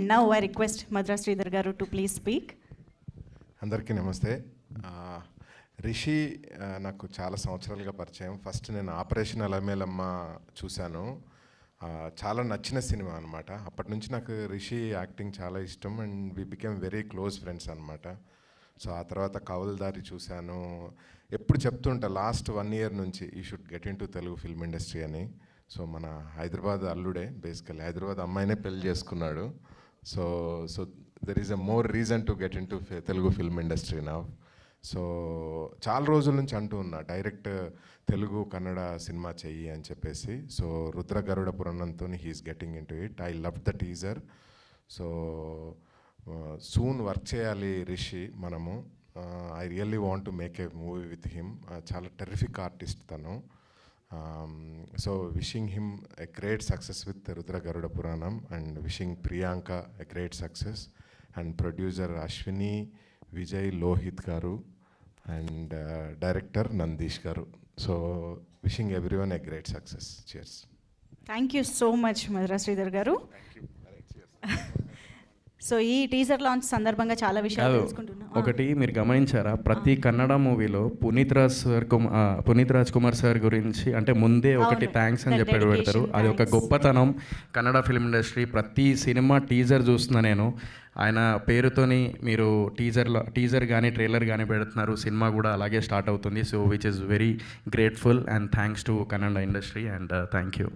And now I request Madhura Sridhar garu to please speak. అందరికీ నమస్తే. రిషి నాకు చాలా సంవత్సరాలుగా పరిచయం. ఫస్ట్ నేను ఆపరేషన్ అలమేలమ్మ చూశాను. చాలా నచ్చిన సినిమా అనమాట. అప్పటి నుంచి నాకు రిషి యాక్టింగ్ చాలా ఇష్టం and we became very close friends అనమాట. సో ఆ తర్వాత కవల్దారి చూశాను. ఎప్పుడు చెప్తుంటా లాస్ట్ 1 year నుంచి ఈ should get in to Telugu film industry అని. సో మన హైదరాబాద్ అల్లుడే, బేసికల్లీ హైదరాబాద్ అమ్మాయినే పెళ్లి చేసుకున్నాడు. So there is a more reason to get in to Telugu film industry now. So చాలా రోజుల నుంచి అంటూ ఉన్నా డైరెక్ట్ తెలుగు కన్నడ సినిమా చెయ్యి అని చెప్పేసి. సో రుద్ర గరుడ పురాణంతో he's getting into it. I love the teaser. So soon work చేయాలి రిషి మనము. I really want to make a movie with him. చాలా టెరిఫిక్ ఆర్టిస్ట్ తను. So wishing him a great success with Rudra Garuda Puranam and wishing Priyanka a great success and producer Ashwini Vijay Lohith garu and director Nandish garu. So wishing everyone a great success. Cheers. Thank you so much Madhura Sridhar garu. So ఈ teaser launch సందర్భంగా చాలా విషయాలు తెలుసుకుంటున్నాం. ఒకటి మీరు గమనించారా, ప్రతి కన్నడ మూవీలో పునీత్ రాజ్ కుమార్ సార్ గురించి అంటే ముందే ఒకటి థ్యాంక్స్ అని చెప్పి పెడతారు. అది ఒక గొప్పతనం కన్నడ ఫిల్మ్ ఇండస్ట్రీ. ప్రతి సినిమా టీజర్ చూస్తున్నా నేను, ఆయన పేరుతోని మీరు టీజర్ కానీ ట్రైలర్ కానీ పెడుతున్నారు. సినిమా కూడా అలాగే స్టార్ట్ అవుతుంది. So which is very grateful and thanks to Kannada industry and thank you.